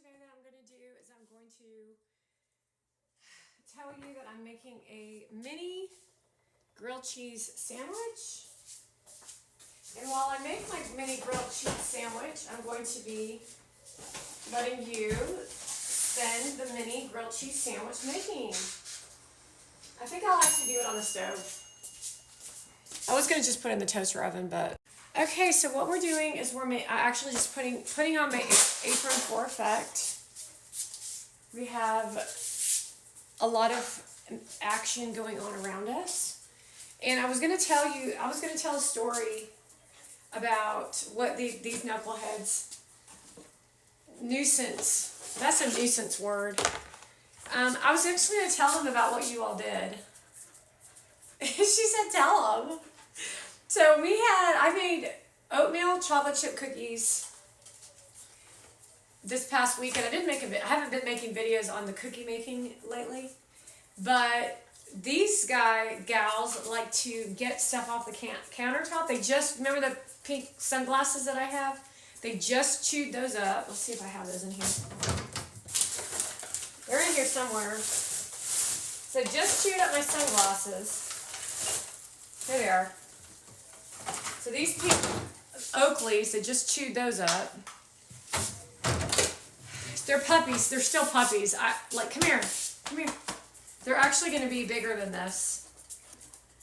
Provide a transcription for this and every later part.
today that I'm going to do is I'm going to tell you that I'm making a mini grilled cheese sandwich. And while I make my mini grilled cheese sandwich, I'm going to be letting you spend the mini grilled cheese sandwich making. I think I'll actually do it on the stove. I was going to just put it in the toaster oven, but... Okay, so what we're doing is we're actually just putting on my apron for effect. We have a lot of action going on around us. And I was going to tell a story about what these knuckleheads, nuisance, that's a nuisance word. I was actually going to tell them about what you all did. She said, tell them. So I made oatmeal chocolate chip cookies this past week, and I haven't been making videos on the cookie making lately, but these gals like to get stuff off the countertop. They just, remember the pink sunglasses that I have? They just chewed those up. Let's see if I have those in here. They're in here somewhere. So just chewed up my sunglasses. Here they are. So these pink Oakleys, they just chewed those up. They're puppies. They're still puppies. Come here. They're actually going to be bigger than this.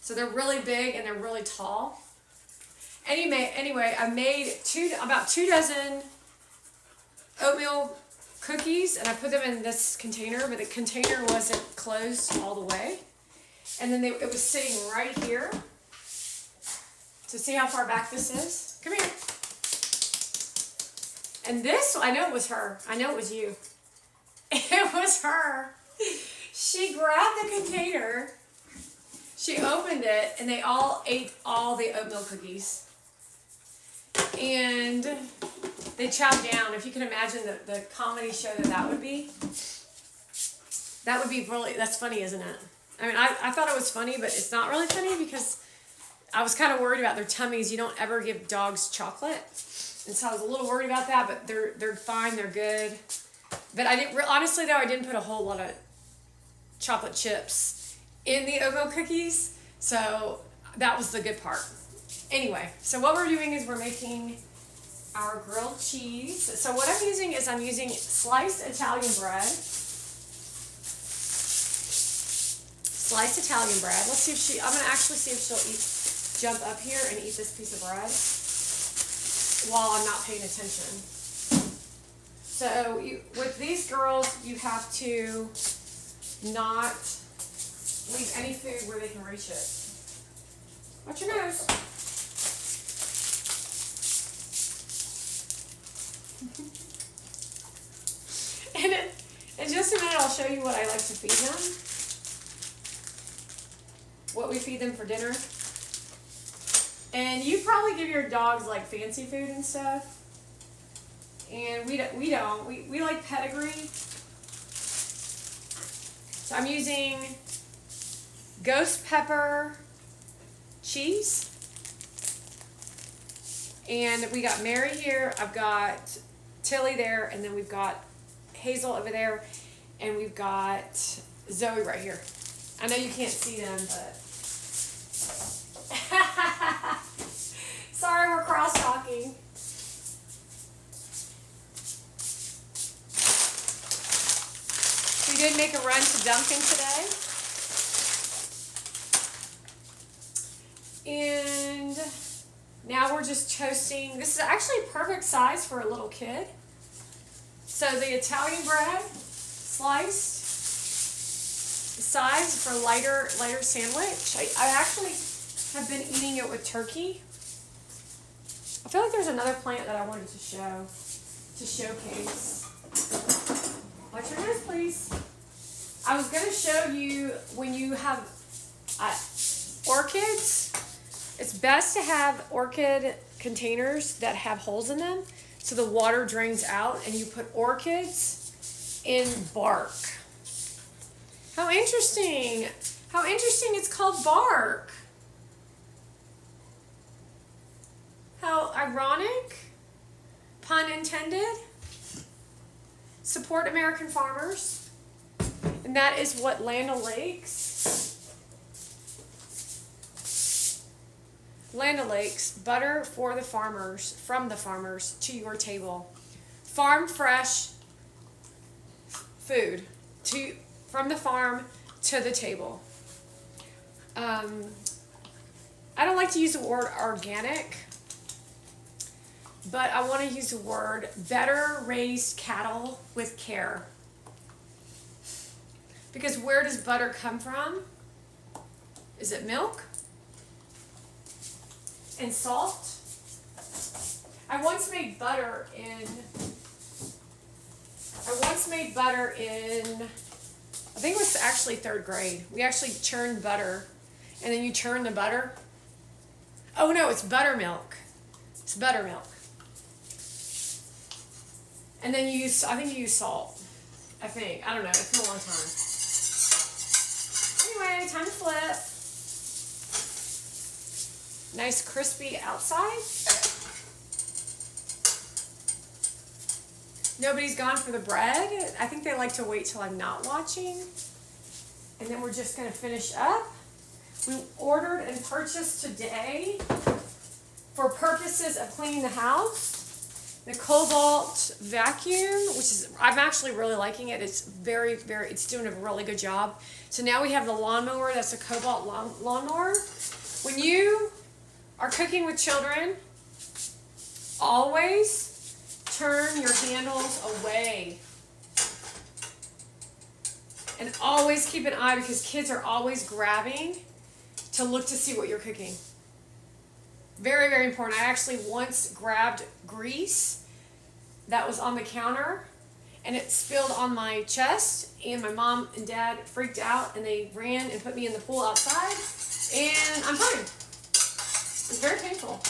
So they're really big and they're really tall. Anyway, I made about 2 dozen oatmeal cookies, and I put them in this container, but the container wasn't closed all the way. And then it was sitting right here. So see how far back this is? Come here. And this, I know it was her. I know it was you. It was her. She grabbed the container, she opened it, and they all ate all the oatmeal cookies. And they chowed down. If you can imagine the comedy show that would be. That would be really, that's funny, isn't it? I mean, I thought it was funny, but it's not really funny because I was kind of worried about their tummies. You don't ever give dogs chocolate. And so I was a little worried about that, but they're fine, they're good. But honestly though, I didn't put a whole lot of chocolate chips in the oatmeal cookies. So that was the good part. Anyway, so what we're doing is we're making our grilled cheese. So what I'm using is sliced Italian bread. Sliced Italian bread. Let's see if I'm going to actually see if she'll jump up here and eat this piece of bread while I'm not paying attention. So with these girls, you have to not leave any food where they can reach it. Watch your nose. And in just a minute, I'll show you what I like to feed them. What we feed them for dinner. And you probably give your dogs like fancy food and stuff. And we don't. We like pedigree. So I'm using ghost pepper cheese. And we got Mary here. I've got Tilly there. And then we've got Hazel over there. And we've got Zoe right here. I know you can't see them, but... Sorry, we're cross-talking. We did make a run to Dunkin' today. And now we're just toasting. This is actually perfect size for a little kid. So the Italian bread, sliced, size for lighter sandwich. I actually have been eating it with turkey. I feel like there's another plant that I wanted to showcase. Watch your nose, please. I was going to show you when you have orchids, it's best to have orchid containers that have holes in them so the water drains out, and you put orchids in bark. How interesting. How interesting it's called bark. How ironic. Pun intended. support American farmers. And that is what Land O'Lakes. Land O'Lakes, butter for the farmers, from the farmers to your table. Farm fresh food from the farm to the table. I don't like to use the word organic, but I want to use the word better raised cattle with care. Because where does butter come from? Is it milk? And salt? I once made butter in, I think it was actually 3rd grade. We actually churned butter, and then you churn the butter. Oh no, it's buttermilk. It's buttermilk. And then you use, I think you use salt. I don't know, it's been a long time. Anyway, time to flip. Nice crispy outside. Nobody's gone for the bread. I think they like to wait till I'm not watching. And then we're just gonna finish up. We ordered and purchased today, for purposes of cleaning the house, the Kobalt vacuum, which is, I'm actually really liking it. It's it's doing a really good job. So now we have the lawnmower, that's a Kobalt lawnmower. When you are cooking with children, always turn your handles away. And always keep an eye, because kids are always grabbing to look to see what you're cooking. Very, very important. I actually once grabbed grease that was on the counter, and it spilled on my chest, and my mom and dad freaked out, and they ran and put me in the pool outside, and I'm fine. It's very painful.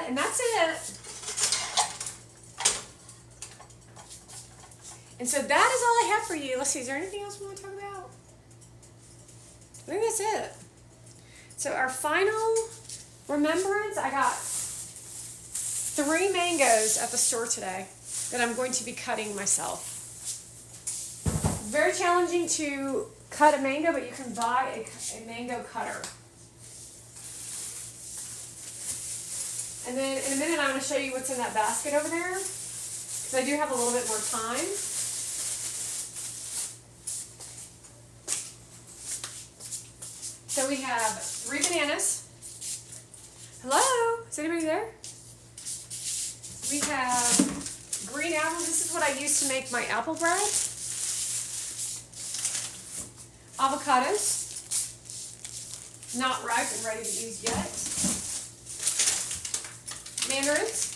And that's it. And so that is all I have for you. Let's see, is there anything else we want to talk about? I think that's it. So our final remembrance, I got 3 mangoes at the store today that I'm going to be cutting myself. Very challenging to cut a mango, but you can buy a mango cutter. And then in a minute I'm going to show you what's in that basket over there, because I do have a little bit more time. So we have 3 bananas. Hello? Is anybody there? We have green apples. This is what I use to make my apple bread. Avocados. Not ripe and ready to use yet. Mandarins.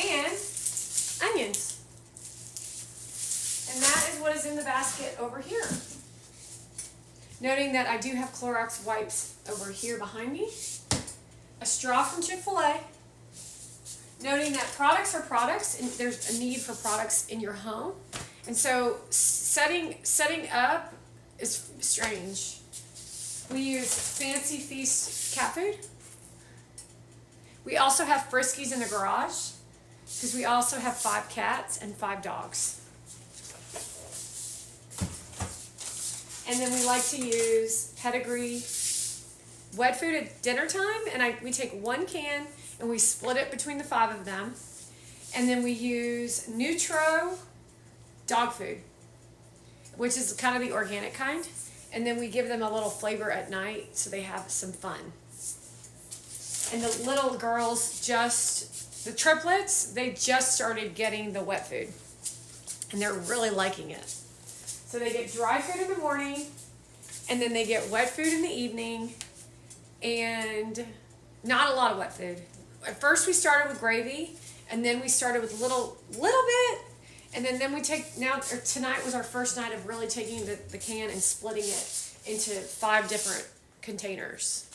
And onions. And that is what is in the basket over here. Noting that I do have Clorox wipes over here behind me. A straw from Chick-fil-A. Noting that products are products, and there's a need for products in your home. And so setting up is strange. We use Fancy Feast cat food. We also have Friskies in the garage, because we also have 5 cats and 5 dogs. And then we like to use Pedigree wet food at dinner time, and we take 1 can and we split it between the 5 of them. And then we use Nutro dog food, which is kind of the organic kind. And then we give them a little flavor at night so they have some fun. And the little girls the triplets, they just started getting the wet food. And they're really liking it. So they get dry food in the morning, and then they get wet food in the evening, and not a lot of wet food. At first we started with gravy, and then we started with a little bit, and then tonight was our first night of really taking the can and splitting it into 5 different containers.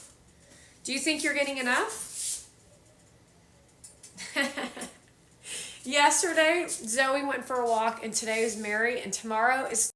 Do you think you're getting enough? Yesterday, Zoe went for a walk, and today is Mary, and tomorrow is